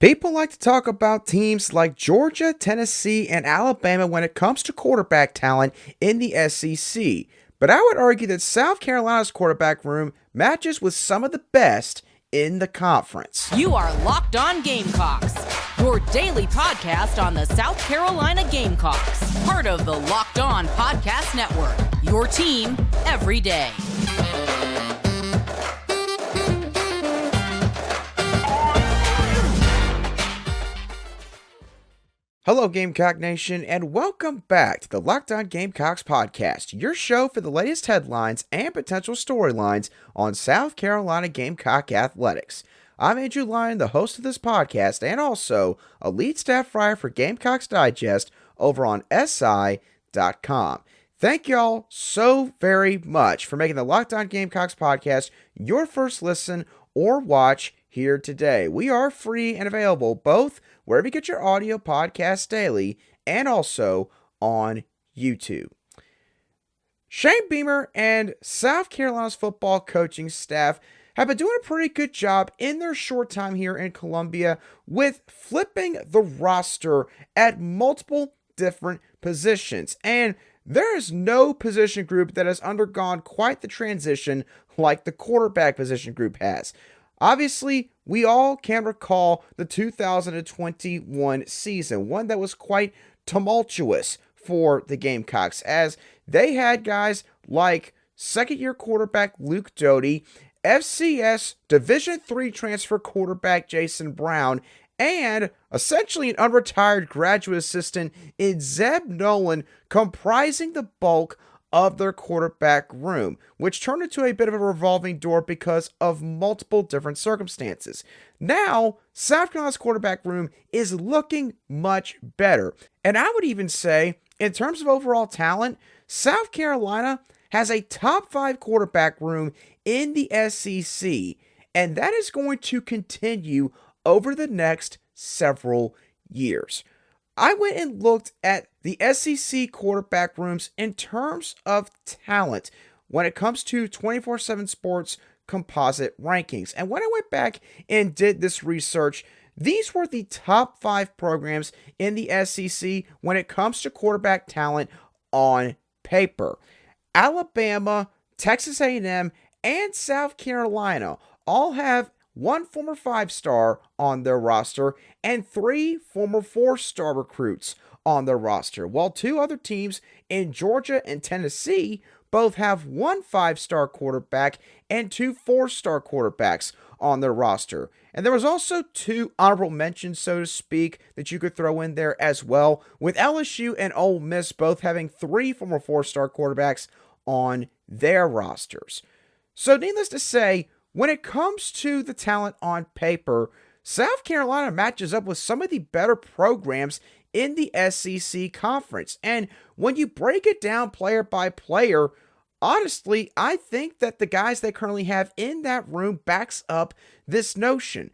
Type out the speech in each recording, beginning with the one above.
People like to talk about teams like Georgia, Tennessee, and Alabama when it comes to quarterback talent in the SEC. But I would argue that South Carolina's quarterback room matches with some of the best in the conference. You are Locked On Gamecocks, your daily podcast on the South Carolina Gamecocks, part of the Locked On Podcast Network, your team every day. Hello, Gamecock Nation, and welcome back to the Locked On Gamecocks podcast, your show for the latest headlines and potential storylines on South Carolina Gamecock athletics. I'm Andrew Lyon, the host of this podcast, and also a lead staff writer for Gamecocks Digest over on SI.com. Thank y'all so very much for making the Locked On Gamecocks podcast your first listen or watch here today. We are free and available both wherever you get your audio podcasts daily and also on YouTube. Shane Beamer and South Carolina's football coaching staff have been doing a pretty good job in their short time here in Columbia with flipping the roster at multiple different positions. And there is no position group that has undergone quite the transition like the quarterback position group has. Obviously, we all can recall the 2021 season, one that was quite tumultuous for the Gamecocks, as they had guys like second-year quarterback Luke Doty, FCS Division III transfer quarterback Jason Brown, and essentially an unretired graduate assistant in Zeb Nolan comprising the bulk of their quarterback room, which turned into a bit of a revolving door because of multiple different circumstances. Now, South Carolina's quarterback room is looking much better. And I would even say, in terms of overall talent, South Carolina has a top 5 quarterback room in the SEC, and that is going to continue over the next several years. I went and looked at the SEC quarterback rooms in terms of talent when it comes to 24/7 Sports composite rankings. And when I went back and did this research, these were the top 5 programs in the SEC when it comes to quarterback talent on paper. Alabama, Texas A&M, and South Carolina all have one former 5-star on their roster and 3 former 4-star recruits on their roster, while 2 other teams in Georgia and Tennessee both have 1 5-star quarterback and 2 4-star quarterbacks on their roster. And there was also 2 honorable mentions, so to speak, that you could throw in there as well, with LSU and Ole Miss both having 3 former 4-star quarterbacks on their rosters. So needless to say, when it comes to the talent on paper, South Carolina matches up with some of the better programs in the SEC conference. And when you break it down player by player, honestly, I think that the guys they currently have in that room backs up this notion.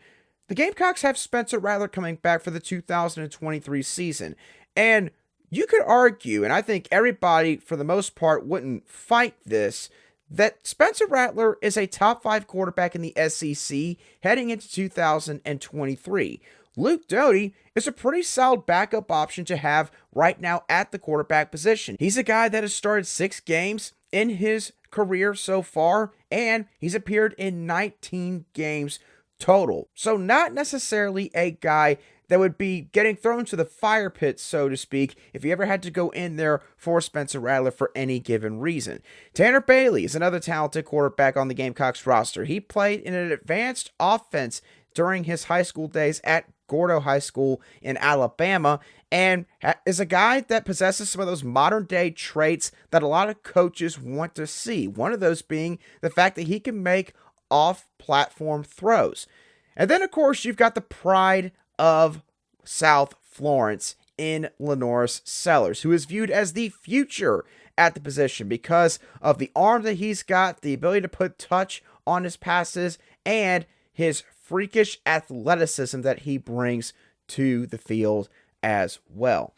The Gamecocks have Spencer Rattler coming back for the 2023 season. And you could argue, and I think everybody for the most part wouldn't fight this, that Spencer Rattler is a top 5 quarterback in the SEC heading into 2023. Luke Doty is a pretty solid backup option to have right now at the quarterback position. He's a guy that has started 6 games in his career so far, and he's appeared in 19 games total. So not necessarily a guy that would be getting thrown to the fire pit, so to speak, if he ever had to go in there for Spencer Rattler for any given reason. Tanner Bailey is another talented quarterback on the Gamecocks roster. He played in an advanced offense during his high school days at Gordo High School in Alabama, and is a guy that possesses some of those modern day traits that a lot of coaches want to see. One of those being the fact that he can make off-platform throws. And then, of course, you've got the pride of South Florence in Lenoris Sellers, who is viewed as the future at the position because of the arm that he's got, the ability to put touch on his passes, and his freakish athleticism that he brings to the field as well.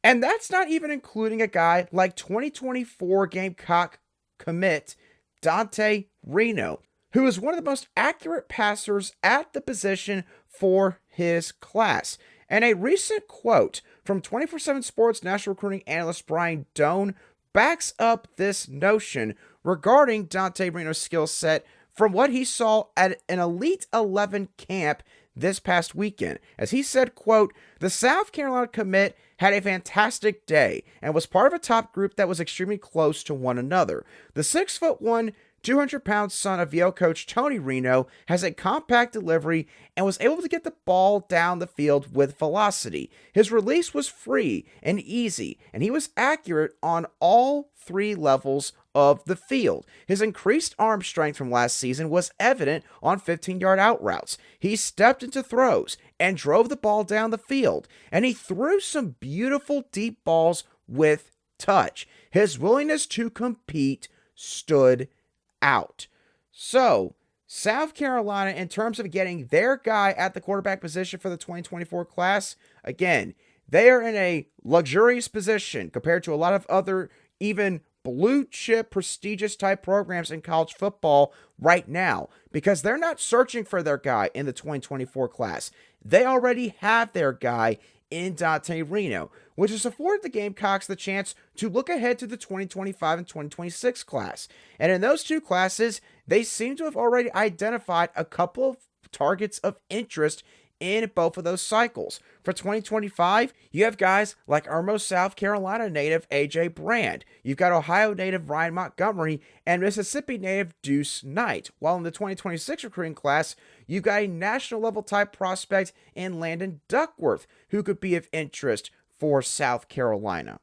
And that's not even including a guy like 2024 Gamecock commit Dante Reno, who is one of the most accurate passers at the position for his class. And a recent quote from 24/7 Sports national recruiting analyst Brian Doan backs up this notion regarding Dante Reno's skill set from what he saw at an Elite 11 camp this past weekend. As he said, quote, "The South Carolina commit had a fantastic day and was part of a top group that was extremely close to one another. The 6'1", 200-pound son of Yale coach Tony Reno has a compact delivery and was able to get the ball down the field with velocity. His release was free and easy, and he was accurate on all three levels of the field. His increased arm strength from last season was evident on 15-yard out routes. He stepped into throws and drove the ball down the field, and he threw some beautiful deep balls with touch. His willingness to compete stood out." So, South Carolina, in terms of getting their guy at the quarterback position for the 2024 class, again, they are in a luxurious position compared to a lot of other even blue chip prestigious type programs in college football right now, because they're not searching for their guy in the 2024 class. They already have their guy in Dante Reno, which has afforded the Gamecocks the chance to look ahead to the 2025 and 2026 class. And in those two classes, they seem to have already identified a couple of targets of interest in both of those cycles. For 2025, you have guys like Irmo, South Carolina native AJ Brand. You've got Ohio native Ryan Montgomery and Mississippi native Deuce Knight. While in the 2026 recruiting class, you've got a national level type prospect in Landon Duckworth, who could be of interest for South Carolina.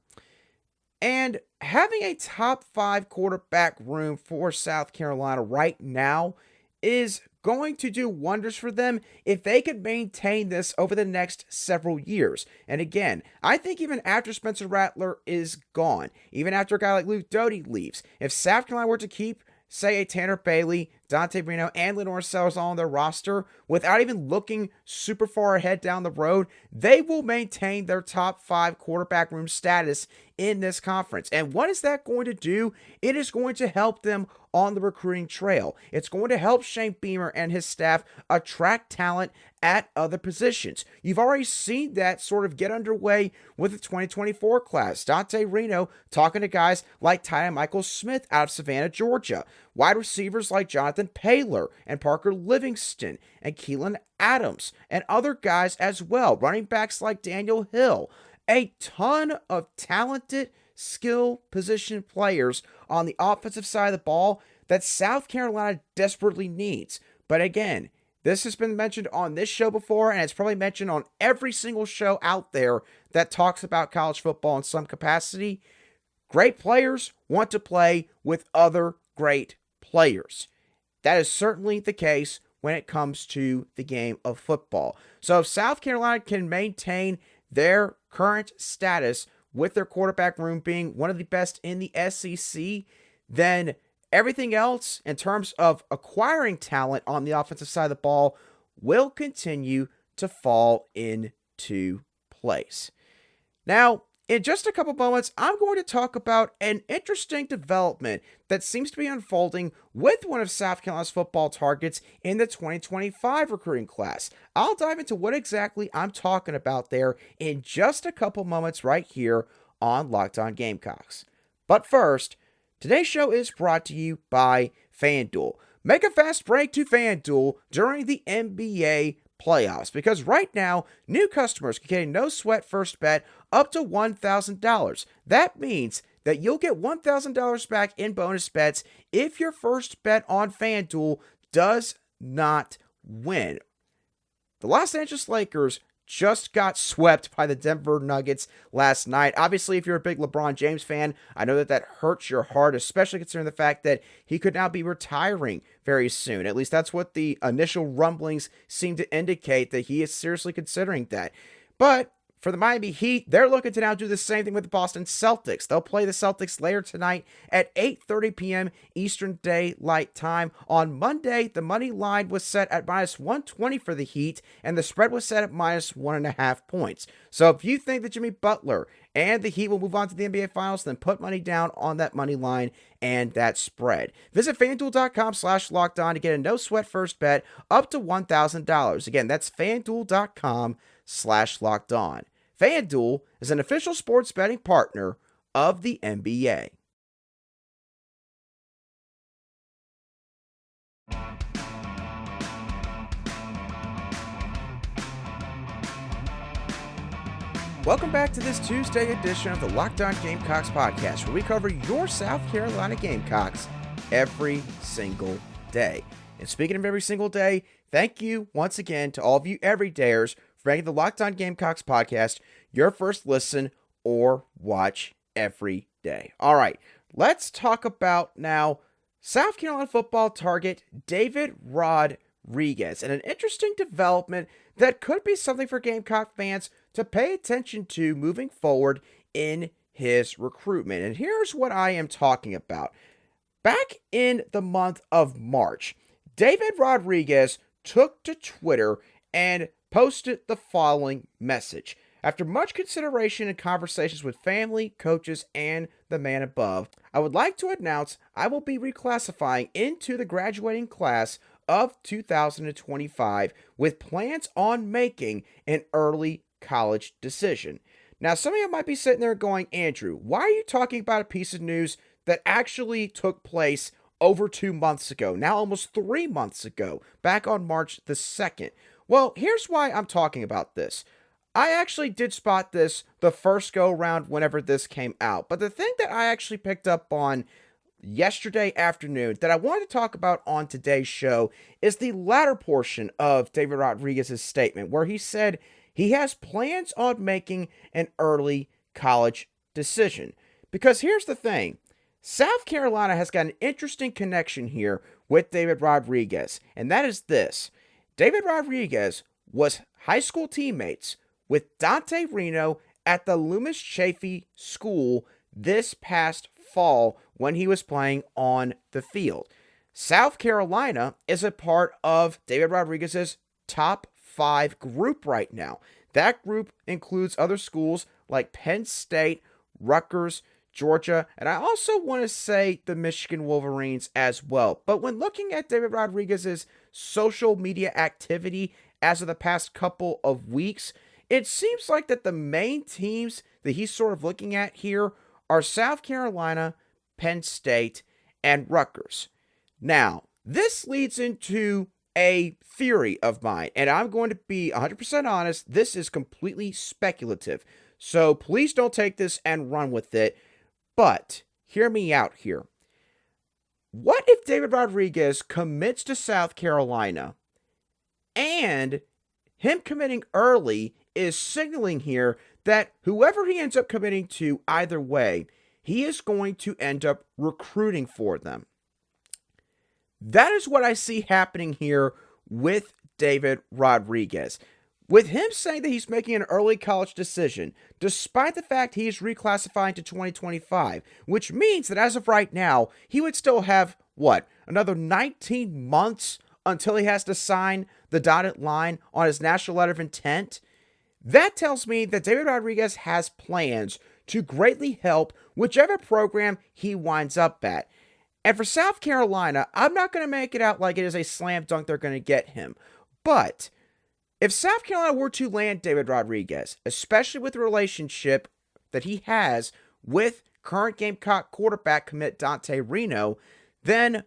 And having a top 5 quarterback room for South Carolina right now is going to do wonders for them if they could maintain this over the next several years. And again, I think even after Spencer Rattler is gone, even after a guy like Luke Doty leaves, if South Carolina were to keep, say, a Tanner Bailey, Dante Reno, and Lenore Sellers all on their roster without even looking super far ahead down the road, they will maintain their top 5 quarterback room status in this conference. And what is that going to do? It is going to help them on the recruiting trail. It's going to help Shane Beamer and his staff attract talent at other positions. You've already seen that sort of get underway with the 2024 class. Dante Reno talking to guys like Ty Michael Smith out of Savannah, Georgia. Wide receivers like Jonathan Paylor and Parker Livingston and Keelan Adams and other guys as well. Running backs like Daniel Hill. A ton of talented skill position players on the offensive side of the ball that South Carolina desperately needs. But again, this has been mentioned on this show before, and it's probably mentioned on every single show out there that talks about college football in some capacity. Great players want to play with other great players. That is certainly the case when it comes to the game of football. So if South Carolina can maintain their current status with their quarterback room being one of the best in the SEC, then everything else in terms of acquiring talent on the offensive side of the ball will continue to fall into place. Now, in just a couple moments, I'm going to talk about an interesting development that seems to be unfolding with one of South Carolina's football targets in the 2025 recruiting class. I'll dive into what exactly I'm talking about there in just a couple moments right here on Locked On Gamecocks. But first, today's show is brought to you by FanDuel. Make a fast break to FanDuel during the NBA playoffs, because right now, new customers can get a no-sweat first bet up to $1,000. That means that you'll get $1,000 back in bonus bets if your first bet on FanDuel does not win. The Los Angeles Lakers just got swept by the Denver Nuggets last night. Obviously, if you're a big LeBron James fan, I know that hurts your heart, especially considering the fact that he could now be retiring very soon. At least that's what the initial rumblings seem to indicate, that he is seriously considering that. But for the Miami Heat, they're looking to now do the same thing with the Boston Celtics. They'll play the Celtics later tonight at 8:30 p.m. Eastern Daylight Time. On Monday, the money line was set at -120 for the Heat, and the spread was set at -1.5 points. So if you think that Jimmy Butler and the Heat will move on to the NBA Finals, then put money down on that money line and that spread. Visit FanDuel.com/lockedon to get a no-sweat first bet up to $1,000. Again, that's FanDuel.com/lockedon. FanDuel is an official sports betting partner of the NBA. Welcome back to this Tuesday edition of the Locked On Gamecocks podcast, where we cover your South Carolina Gamecocks every single day. And speaking of every single day, thank you once again to all of you everydayers for making the Locked On Gamecocks podcast your first listen or watch every day. All right, let's talk about now South Carolina football target David Rodriguez, and an interesting development that could be something for Gamecock fans to pay attention to moving forward in his recruitment. And here's what I am talking about. Back in the month of March, David Rodriguez took to Twitter and posted the following message. After much consideration and conversations with family, coaches, and the man above, I would like to announce I will be reclassifying into the graduating class of 2025 with plans on making an early college decision. Now, some of you might be sitting there going, Andrew, why are you talking about a piece of news that actually took place over 2 months ago, now almost 3 months ago, back on March the 2nd? Well, here's why I'm talking about this. I actually did spot this the first go around whenever this came out, but the thing that I actually picked up on yesterday afternoon that I wanted to talk about on today's show is the latter portion of David Rodriguez's statement, where he said he has plans on making an early college decision. Because here's the thing, South Carolina has got an interesting connection here with David Rodriguez, and that is this. David Rodriguez was high school teammates with Dante Reno at the Loomis Chaffee School this past fall when he was playing on the field. South Carolina is a part of David Rodriguez's top 5 group right now. That group includes other schools like Penn State, Rutgers, Georgia, and I also want to say the Michigan Wolverines as well. But when looking at David Rodriguez's social media activity as of the past couple of weeks, it seems like that the main teams that he's sort of looking at here are South Carolina, Penn State, and Rutgers. Now, this leads into a theory of mine, and I'm going to be 100% honest, this is completely speculative. So please don't take this and run with it, but hear me out here. What if David Rodriguez commits to South Carolina, and him committing early is signaling here that whoever he ends up committing to either way, he is going to end up recruiting for them? That is what I see happening here with David Rodriguez. With him saying that he's making an early college decision, despite the fact he is reclassifying to 2025, which means that as of right now, he would still have, another 19 months until he has to sign the dotted line on his national letter of intent? That tells me that David Rodriguez has plans to greatly help whichever program he winds up at. And for South Carolina, I'm not going to make it out like it is a slam dunk they're going to get him. But if South Carolina were to land David Rodriguez, especially with the relationship that he has with current Gamecock quarterback commit Dante Reno, then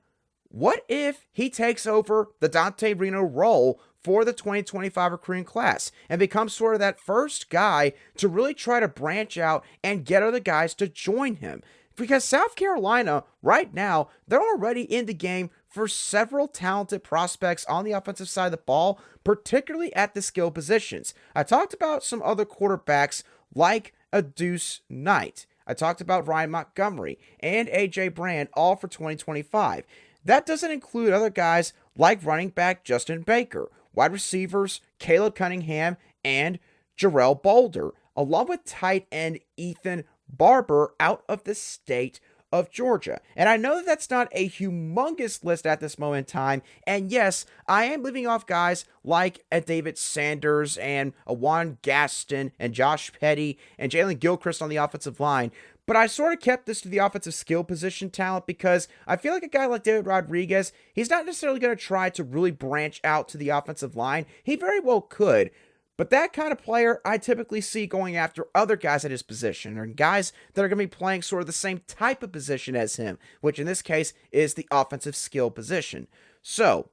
what if he takes over the Dante Reno role for the 2025 recruiting class and becomes sort of that first guy to really try to branch out and get other guys to join him? Because South Carolina, right now, they're already in the game for several talented prospects on the offensive side of the ball, particularly at the skill positions. I talked about some other quarterbacks like a Deuce Knight. I talked about Ryan Montgomery and A.J. Brand, all for 2025. That doesn't include other guys like running back Justin Baker, wide receivers Caleb Cunningham and Jarrell Boulder, along with tight end Ethan Barber out of the state of Georgia. And I know that that's not a humongous list at this moment in time. And yes, I am leaving off guys like a David Sanders and a Juan Gaston and Josh Petty and Jalen Gilchrist on the offensive line. But I sort of kept this to the offensive skill position talent because I feel like a guy like David Rodriguez, he's not necessarily going to try to really branch out to the offensive line. He very well could. But that kind of player I typically see going after other guys at his position, or guys that are going to be playing sort of the same type of position as him, which in this case is the offensive skill position. So,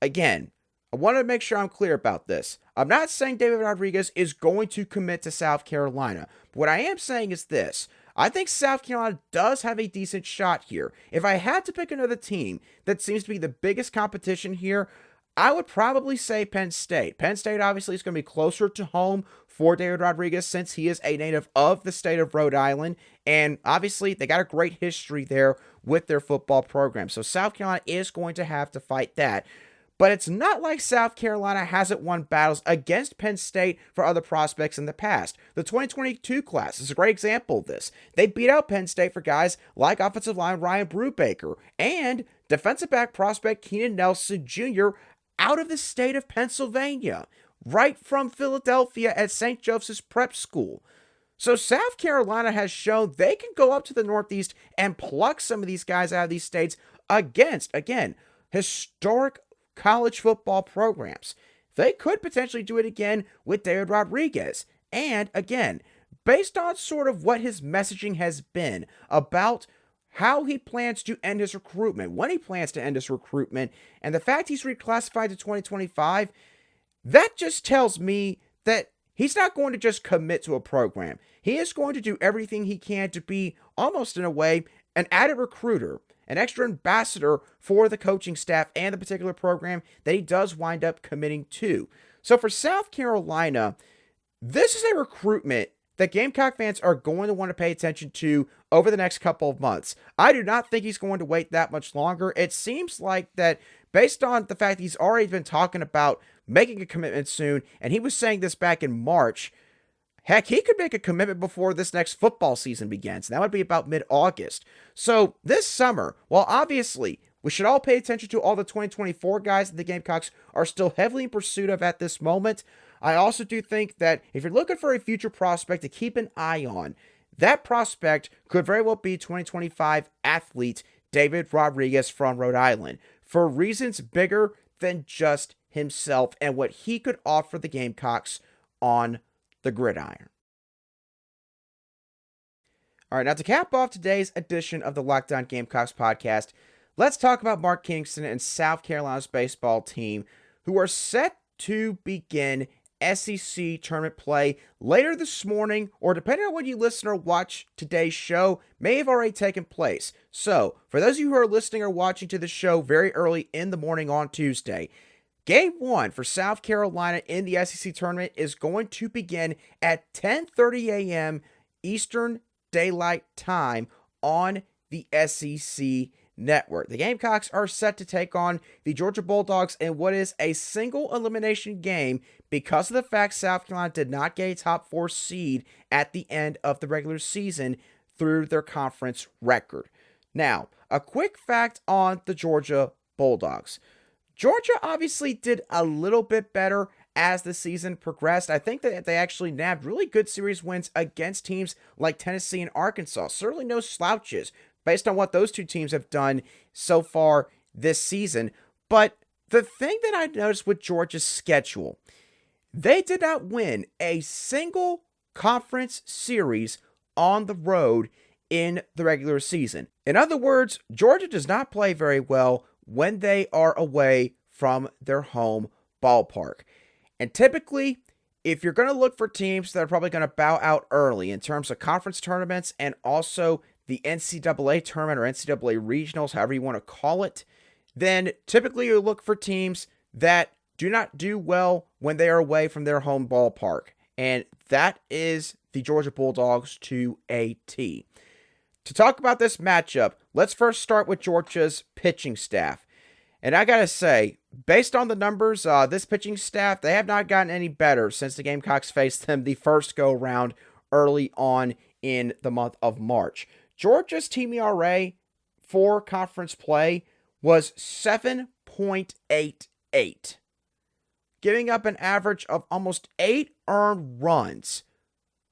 again, I want to make sure I'm clear about this. I'm not saying David Rodriguez is going to commit to South Carolina. But what I am saying is this. I think South Carolina does have a decent shot here. If I had to pick another team that seems to be the biggest competition here, I would probably say Penn State. Penn State obviously is going to be closer to home for David Rodriguez since he is a native of the state of Rhode Island. And obviously they got a great history there with their football program. So South Carolina is going to have to fight that. But it's not like South Carolina hasn't won battles against Penn State for other prospects in the past. The 2022 class is a great example of this. They beat out Penn State for guys like offensive line Ryan Brubaker and defensive back prospect Keenan Nelson Jr. out of the state of Pennsylvania, right from Philadelphia at St. Joseph's Prep School. So South Carolina has shown they can go up to the Northeast and pluck some of these guys out of these states against, again, historic college football programs. They could potentially do it again with David Rodriguez. And again, based on sort of what his messaging has been about how he plans to end his recruitment, when he plans to end his recruitment, and the fact he's reclassified to 2025, that just tells me that he's not going to just commit to a program. He is going to do everything he can to be, almost in a way, an added recruiter, an extra ambassador for the coaching staff and the particular program that he does wind up committing to. So for South Carolina, this is a recruitment that Gamecock fans are going to want to pay attention to over the next couple of months. I do not think he's going to wait that much longer. It seems like that based on the fact he's already been talking about making a commitment soon, and he was saying this back in March, heck, he could make a commitment before this next football season begins. And that would be about mid-August. So this summer, while obviously we should all pay attention to all the 2024 guys that the Gamecocks are still heavily in pursuit of at this moment, I also do think that if you're looking for a future prospect to keep an eye on, that prospect could very well be 2025 athlete David Rodriguez from Rhode Island, for reasons bigger than just himself and what he could offer the Gamecocks on the gridiron. All right, now to cap off today's edition of the Locked On Gamecocks podcast, let's talk about Mark Kingston and South Carolina's baseball team, who are set to begin SEC tournament play later this morning, or depending on when you listen or watch today's show, may have already taken place. So, for those of you who are listening or watching to the show very early in the morning on Tuesday, Game 1 for South Carolina in the SEC tournament is going to begin at 10:30 a.m. Eastern Daylight Time on the SEC Network. The Gamecocks are set to take on the Georgia Bulldogs in what is a single elimination game because of the fact South Carolina did not get a top 4 seed at the end of the regular season through their conference record. Now, a quick fact on the Georgia Bulldogs. Georgia obviously did a little bit better as the season progressed. I think that they actually nabbed really good series wins against teams like Tennessee and Arkansas. Certainly no slouches based on what those two teams have done so far this season. But the thing that I noticed with Georgia's schedule, they did not win a single conference series on the road in the regular season. In other words, Georgia does not play very well when they are away from their home ballpark. And typically, if you're going to look for teams that are probably going to bow out early in terms of conference tournaments and also the NCAA tournament or NCAA regionals, however you want to call it, then typically you look for teams that do not do well when they are away from their home ballpark. And that is the Georgia Bulldogs to a T. To talk about this matchup, let's first start with Georgia's pitching staff. And I gotta say, based on the numbers, this pitching staff, they have not gotten any better since the Gamecocks faced them the first go-round early on in the month of March. Georgia's team ERA for conference play was 7.88, giving up an average of almost 8 earned runs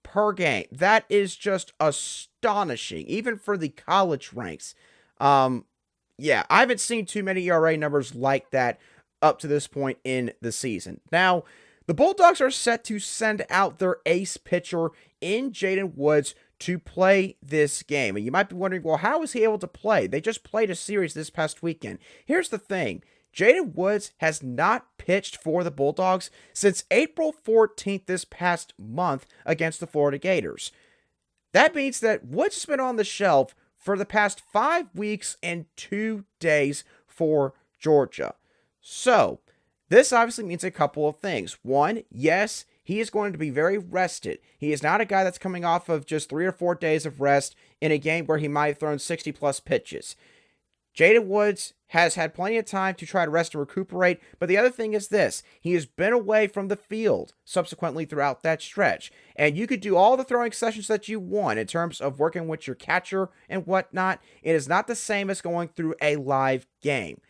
per game. That is just astonishing, even for the college ranks. Yeah, I haven't seen too many ERA numbers like that up to this point in the season. Now, the Bulldogs are set to send out their ace pitcher in Jaden Woods to play this game. And you might be wondering, well, how was he able to play? They just played a series this past weekend. Here's the thing. Jaden Woods has not pitched for the Bulldogs since April 14th this past month against the Florida Gators. That means that Woods has been on the shelf for the past 5 weeks and 2 days for Georgia. So, this obviously means a couple of things. One, yes, he is going to be very rested. He is not a guy that's coming off of just 3 or 4 days of rest in a game where he might have thrown 60-plus pitches. Jaden Woods has had plenty of time to try to rest and recuperate, but the other thing is this. He has been away from the field subsequently throughout that stretch, and you could do all the throwing sessions that you want in terms of working with your catcher and whatnot. It is not the same as going through a live game.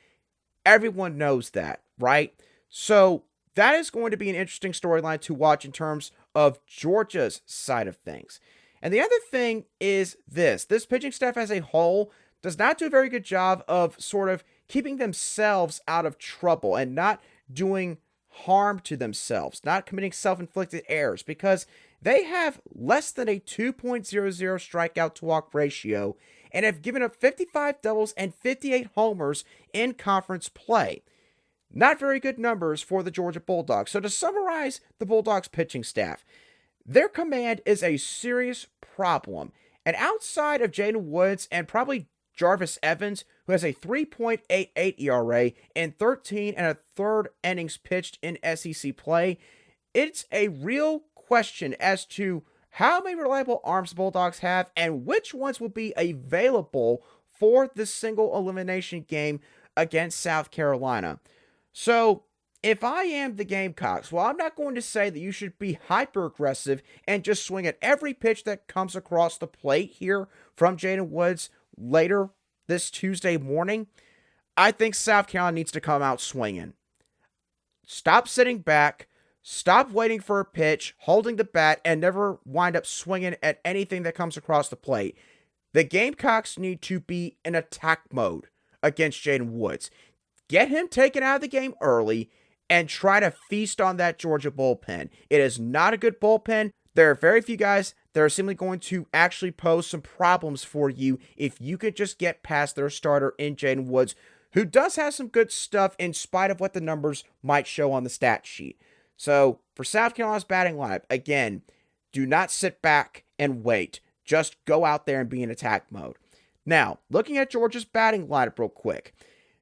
Everyone knows that, right? So that is going to be an interesting storyline to watch in terms of Georgia's side of things. And the other thing is this pitching staff as a whole does not do a very good job of sort of keeping themselves out of trouble and not doing harm to themselves, not committing self-inflicted errors, because they have less than a 2.00 strikeout to walk ratio and have given up 55 doubles and 58 homers in conference play. Not very good numbers for the Georgia Bulldogs. So to summarize the Bulldogs pitching staff, their command is a serious problem. And outside of Jaden Woods and probably Jarvis Evans, who has a 3.88 ERA and 13 and a third innings pitched in SEC play, it's a real question as to how many reliable arms the Bulldogs have and which ones will be available for the single elimination game against South Carolina. So, if I am the Gamecocks, well, I'm not going to say that you should be hyper-aggressive and just swing at every pitch that comes across the plate here from Jaden Woods later this Tuesday morning. I think South Carolina needs to come out swinging. Stop sitting back, stop waiting for a pitch, holding the bat, and never wind up swinging at anything that comes across the plate. The Gamecocks need to be in attack mode against Jaden Woods. Get him taken out of the game early and try to feast on that Georgia bullpen. It is not a good bullpen. There are very few guys that are simply going to actually pose some problems for you if you could just get past their starter in Jaden Woods, who does have some good stuff in spite of what the numbers might show on the stat sheet. So, for South Carolina's batting lineup, again, do not sit back and wait. Just go out there and be in attack mode. Now, looking at Georgia's batting lineup real quick.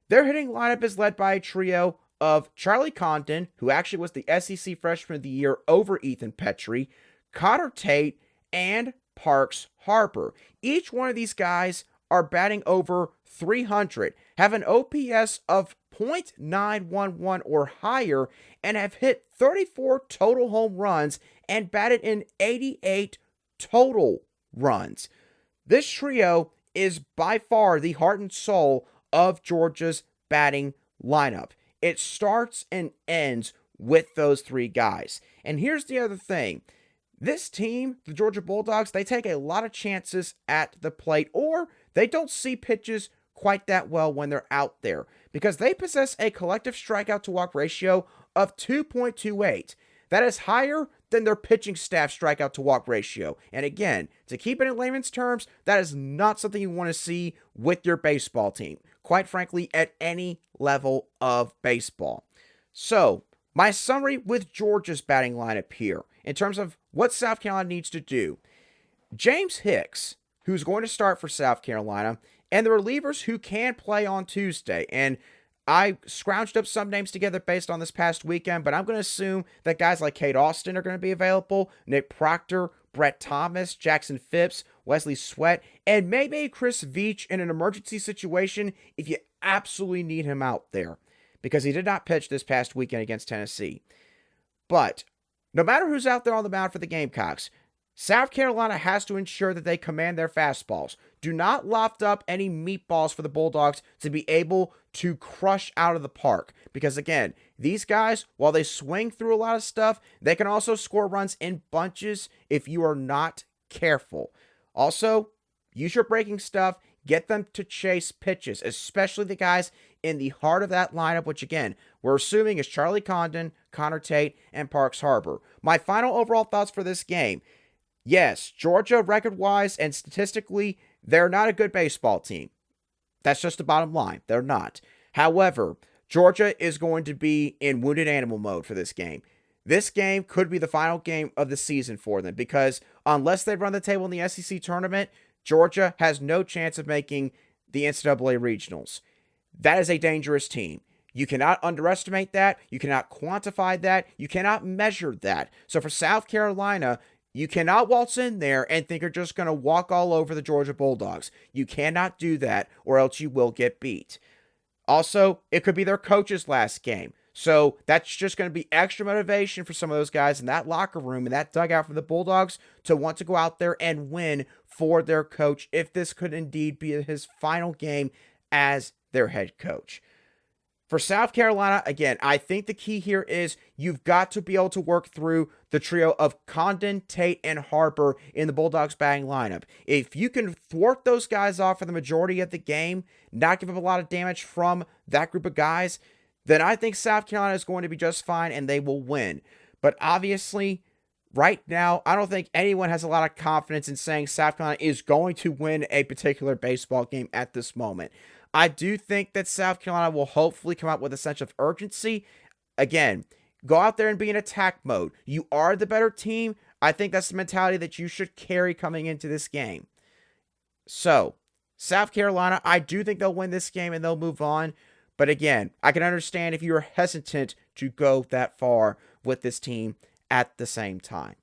Their hitting lineup is led by a trio of Charlie Condon, who actually was the SEC Freshman of the Year over Ethan Petrie, Connor Tate, and Parks Harper. Each one of these guys are batting over 300, have an OPS of .911 or higher, and have hit 34 total home runs and batted in 88 total runs. This trio is by far the heart and soul of Georgia's batting lineup. It starts and ends with those three guys. And here's the other thing. This team, the Georgia Bulldogs, they take a lot of chances at the plate, or they don't see pitches quite that well when they're out there, because they possess a collective strikeout to walk ratio of 2.28. That is higher than their pitching staff strikeout to walk ratio. And again, to keep it in layman's terms, that is not something you want to see with your baseball team. Quite frankly, at any level of baseball. So, my summary with Georgia's batting lineup here, in terms of what South Carolina needs to do. James Hicks, who's going to start for South Carolina, and the relievers who can play on Tuesday. And I scrounged up some names together based on this past weekend, but I'm going to assume that guys like Cade Austin are going to be available, Nick Proctor, Brett Thomas, Jackson Phipps, Wesley Sweat, and maybe Chris Veach in an emergency situation if you absolutely need him out there, because he did not pitch this past weekend against Tennessee. But no matter who's out there on the mound for the Gamecocks, South Carolina has to ensure that they command their fastballs. Do not loft up any meatballs for the Bulldogs to be able to crush out of the park. Because again, these guys, while they swing through a lot of stuff, they can also score runs in bunches if you are not careful. Also, use your breaking stuff. Get them to chase pitches, especially the guys in the heart of that lineup, which again, we're assuming is Charlie Condon, Connor Tate, and Parks Harbor. My final overall thoughts for this game. Yes, Georgia, record-wise and statistically, they're not a good baseball team. That's just the bottom line. They're not. However, Georgia is going to be in wounded animal mode for this game. This game could be the final game of the season for them because unless they run the table in the SEC tournament, Georgia has no chance of making the NCAA regionals. That is a dangerous team. You cannot underestimate that. You cannot quantify that. You cannot measure that. So for South Carolina, you cannot waltz in there and think you're just going to walk all over the Georgia Bulldogs. You cannot do that or else you will get beat. Also, it could be their coach's last game. So that's just going to be extra motivation for some of those guys in that locker room and that dugout for the Bulldogs to want to go out there and win for their coach if this could indeed be his final game as their head coach. For South Carolina, again, I think the key here is you've got to be able to work through the trio of Condon, Tate, and Harper in the Bulldogs batting lineup. If you can thwart those guys off for the majority of the game, not give up a lot of damage from that group of guys, then I think South Carolina is going to be just fine and they will win. But obviously, right now, I don't think anyone has a lot of confidence in saying South Carolina is going to win a particular baseball game at this moment. I do think that South Carolina will hopefully come out with a sense of urgency. Again, go out there and be in attack mode. You are the better team. I think that's the mentality that you should carry coming into this game. So, South Carolina, I do think they'll win this game and they'll move on. But again, I can understand if you're hesitant to go that far with this team at the same time.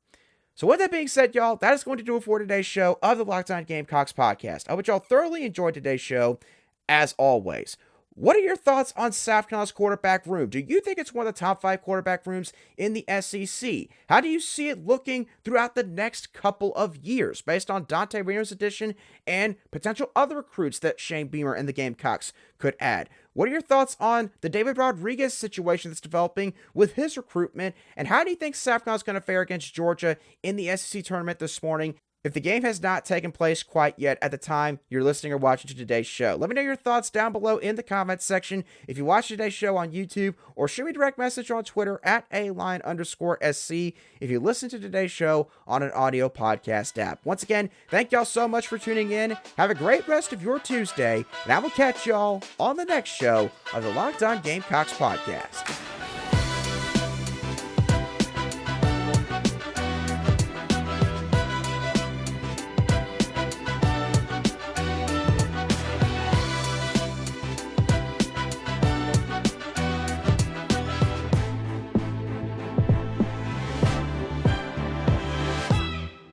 So with that being said, y'all, that is going to do it for today's show of the Locked On Gamecocks podcast. I hope y'all thoroughly enjoyed today's show. As always, what are your thoughts on South Carolina's quarterback room? Do you think it's one of the top 5 quarterback rooms in the SEC? How do you see it looking throughout the next couple of years based on Dante Reno's addition and potential other recruits that Shane Beamer and the Gamecocks could add? What are your thoughts on the David Rodriguez situation that's developing with his recruitment? And how do you think South Carolina's going to fare against Georgia in the SEC tournament this morning? If the game has not taken place quite yet at the time you're listening or watching to today's show, let me know your thoughts down below in the comments section. If you watch today's show on YouTube, or shoot me a direct message on Twitter at @aline_SC if you listen to today's show on an audio podcast app. Once again, thank y'all so much for tuning in. Have a great rest of your Tuesday, and I will catch y'all on the next show of the Locked On Gamecocks podcast.